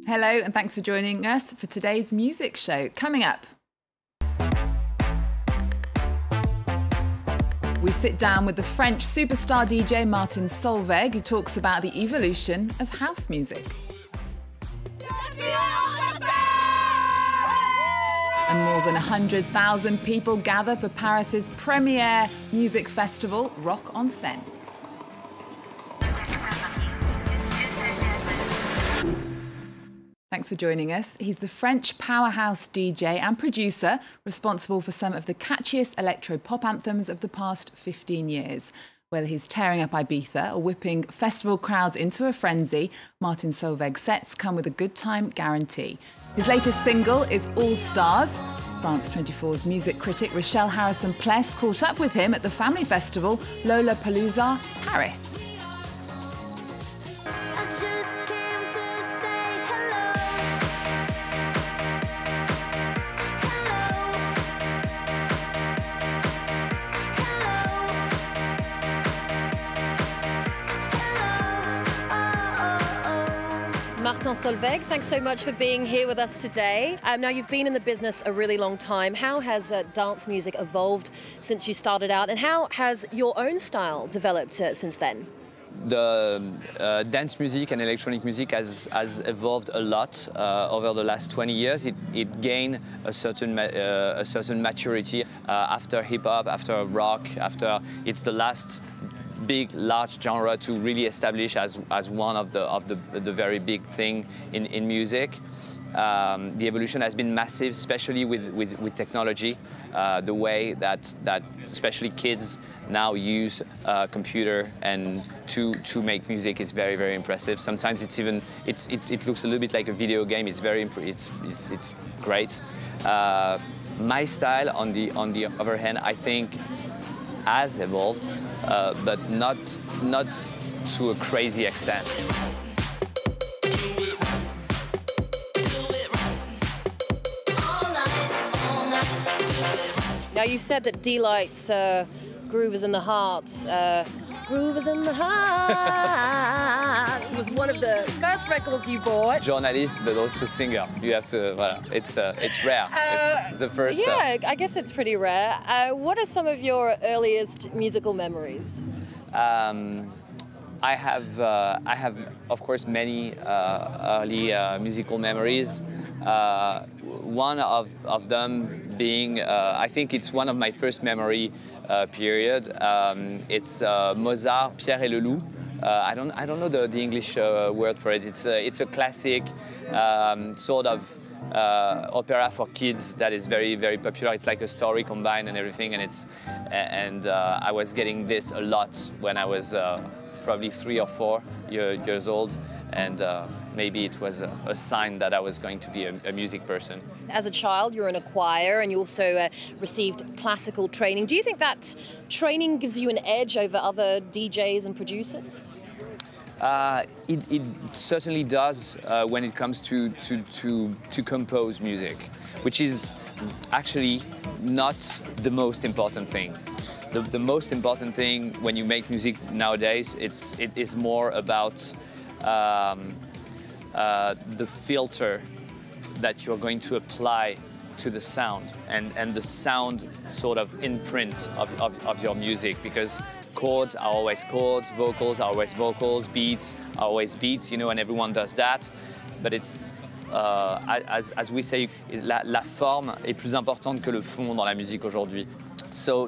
Hello, and thanks for joining us for today's music show. Coming up, we sit down with the French superstar DJ Martin Solveig, who talks about the evolution of house music. And more than 100,000 people gather for Paris's premier music festival, Rock on Seine. Thanks for joining us. He's the French powerhouse DJ and producer responsible for some of the catchiest electro-pop anthems of the past 15 years. Whether he's tearing up Ibiza or whipping festival crowds into a frenzy, Martin Solveig's sets come with a good time guarantee. His latest single is All Stars. France 24's music critic Rochelle Harrison-Pless caught up with him at the family festival Lollapalooza, Paris. Martin Solveig, thanks so much for being here with us today. Now, you've been in the business a really long time. How has dance music evolved since you started out, and how has your own style developed since then? The dance music and electronic music has evolved a lot over the last 20 years. It gained a certain maturity after hip-hop, after rock, after it's the last big, large genre to really establish as one of the very big thing in music. The evolution has been massive, especially with technology. The way that especially kids now use computer and to make music is very, very impressive. Sometimes it looks a little bit like a video game. It's great. My style, on the other hand, I think has evolved, but not to a crazy extent. Now, you've said that D-Light's Groove is in the Heart. Groove is in the Heart. It was one of the first records you bought. Journalist, but also singer. You have to, voilà, it's rare. It's the first. Yeah, I guess it's pretty rare. What are some of your earliest musical memories? I have, of course, many early musical memories. One of them being, I think it's one of my first memory period. It's Mozart, Pierre et le Loup. I don't know the English word for it. It's a classic sort of opera for kids that is very, very popular. It's like a story combined and everything, and I was getting this a lot when I was probably 3 or 4 years old, and maybe it was a sign that I was going to be a music person. As a child, you were in a choir and you also received classical training. Do you think that training gives you an edge over other DJs and producers? It certainly does when it comes to compose music, which is actually not the most important thing. The most important thing when you make music nowadays, it is more about the filter that you're going to apply to the sound and the sound sort of imprint of your music, because chords are always chords, vocals are always vocals, beats are always beats, you know, and everyone does that. But it's, as we say, la forme est plus importante que le fond dans la musique aujourd'hui. So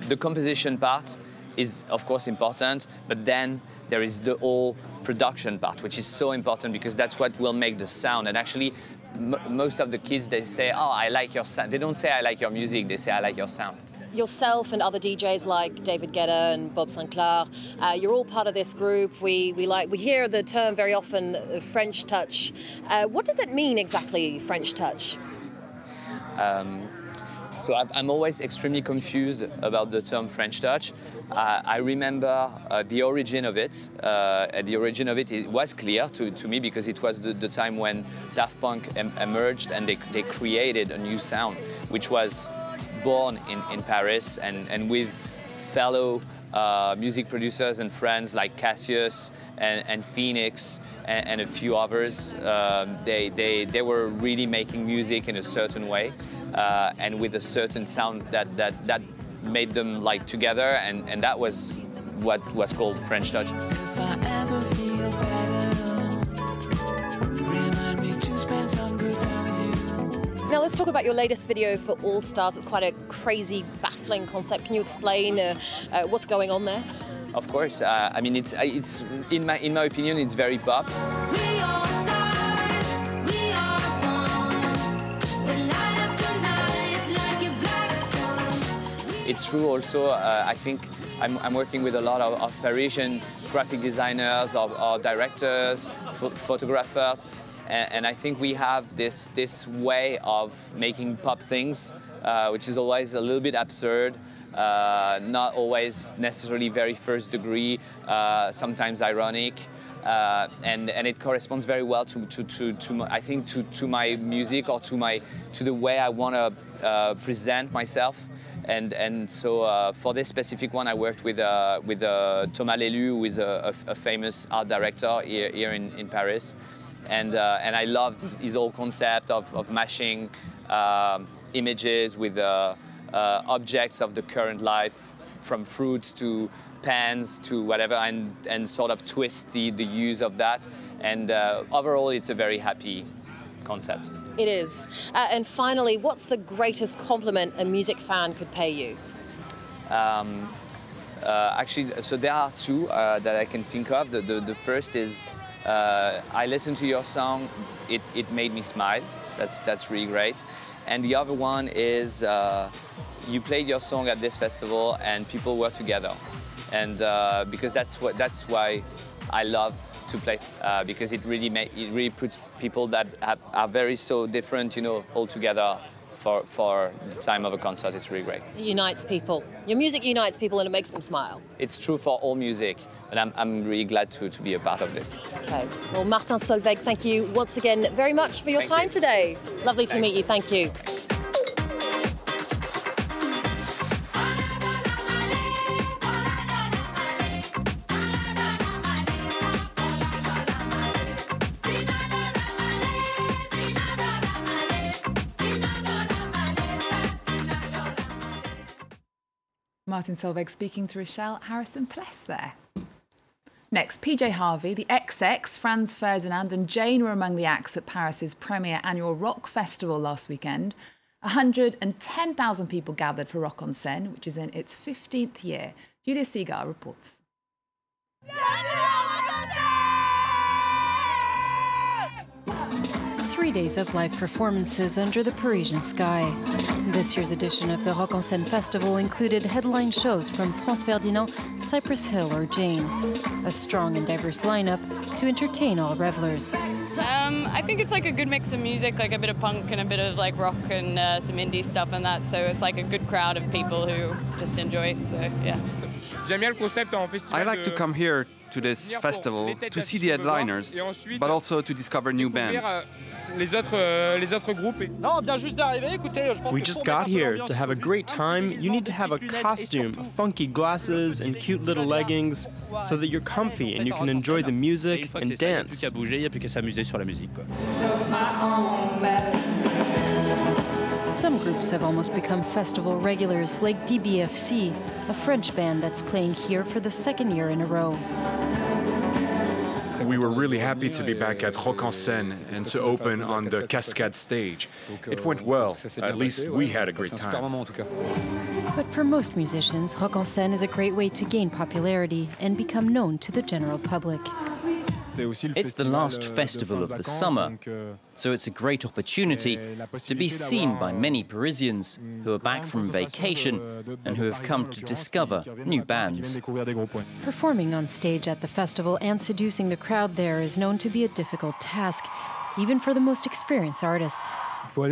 the composition part is of course important, but then there is the whole production part, which is so important because that's what will make the sound. And actually, most of the kids, they say, oh, I like your sound. They don't say I like your music, they say I like your sound. Yourself and other DJs like David Guetta and Bob Sinclair, you're all part of this group. We hear the term very often, French touch. What does it mean exactly, French touch? So I'm always extremely confused about the term French touch. I remember the origin of it. The origin of it was clear to me because it was the time when Daft Punk emerged and they created a new sound, which was born in Paris and with fellow music producers and friends like Cassius and Phoenix and a few others. They were really making music in a certain way and with a certain sound that made them like together, and that was what was called French touch. Now let's talk about your latest video for All Stars. It's quite a crazy, baffling concept. Can you explain what's going on there? Of course. I mean, it's in my opinion, it's very pop. It's true also, I think I'm working with a lot of Parisian graphic designers, or directors, photographers, and I think we have this way of making pop things, which is always a little bit absurd, not always necessarily very first degree, sometimes ironic, and it corresponds very well I think to my music, or to the way I want to present myself. And so for this specific one, I worked with Thomas Lélu, who is a famous art director here in Paris, and I loved his whole concept of mashing images with objects of the current life, from fruits to pans to whatever, and sort of twist the use of that. And overall, it's a very happy concept. It is. And finally, what's the greatest compliment a music fan could pay you? Actually, so there are two that I can think of. The first is, I listened to your song, it made me smile. That's really great. And the other one is, you played your song at this festival and people were together. And because that's why I love to play, because it really puts people that are very so different, you know, all together for the time of a concert. It's really great. It unites people. Your music unites people and it makes them smile. It's true for all music, and I'm really glad to be a part of this. Okay. Well, Martin Solveig, thank you once again very much for your time today. Lovely to meet you. Thank you. Martin Solveig speaking to Rochelle Harrison-Pless there. Next, PJ Harvey, the XX, Franz Ferdinand and Jane were among the acts at Paris's premier annual rock festival last weekend. 110,000 people gathered for Rock on Seine, which is in its 15th year. Julia Seagar reports. 3 days of live performances under the Parisian sky. This year's edition of the Rock en Seine Festival included headline shows from Franz Ferdinand, Cypress Hill or Jane. A strong and diverse lineup to entertain all revelers. I think it's like a good mix of music, like a bit of punk and a bit of like rock and some indie stuff and that, so it's like a good crowd of people who just enjoy, so yeah. I like to come here to this festival to see the headliners, but also to discover new bands. We just got here to have a great time. You need to have a costume, funky glasses, and cute little leggings so that you're comfy and you can enjoy the music and dance. Some groups have almost become festival regulars, like DBFC, a French band that's playing here for the 2nd year in a row. We were really happy to be back at Rock en Seine and to open on the Cascade stage. It went well. At least we had a great time. But for most musicians, Rock en Seine is a great way to gain popularity and become known to the general public. It's the last festival of the summer, so it's a great opportunity to be seen by many Parisians who are back from vacation and who have come to discover new bands. Performing on stage at the festival and seducing the crowd there is known to be a difficult task, even for the most experienced artists. You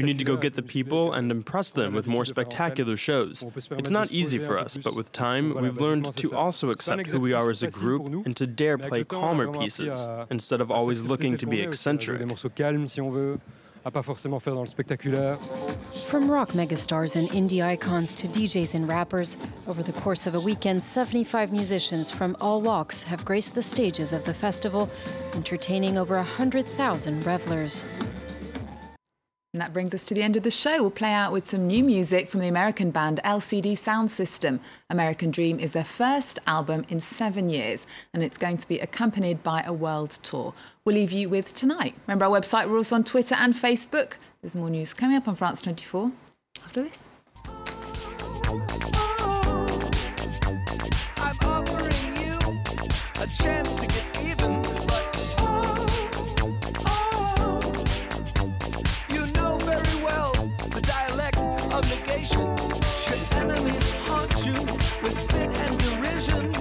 need to go get the people and impress them with more spectacular shows. It's not easy for us, but with time, we've learned to also accept who we are as a group and to dare play calmer pieces, instead of always looking to be eccentric. From rock megastars and indie icons to DJs and rappers, over the course of a weekend, 75 musicians from all walks have graced the stages of the festival, entertaining over 100,000 revelers. And that brings us to the end of the show. We'll play out with some new music from the American band LCD Soundsystem. American Dream is their first album in 7 years, and it's going to be accompanied by a world tour. We'll leave you with Tonight. Remember our website, we're also on Twitter and Facebook. There's more news coming up on France 24 after this. I'm offering you a chance to get even, but you know very well the dialect of negation. Should enemies haunt you with spit and derision,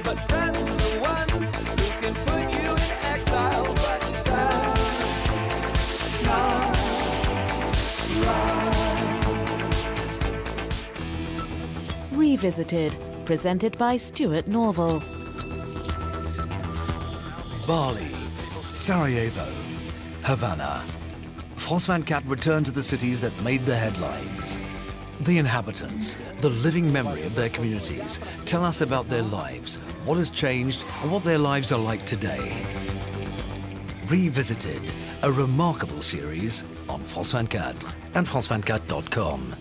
but friends are the ones who can put you in exile. But that's not right. Revisited, presented by Stuart Norval. Bali, Sarajevo, Havana. France 24 returned to the cities that made the headlines. The inhabitants, the living memory of their communities, tell us about their lives, what has changed, and what their lives are like today. Revisited, a remarkable series on France 24 and France24.com.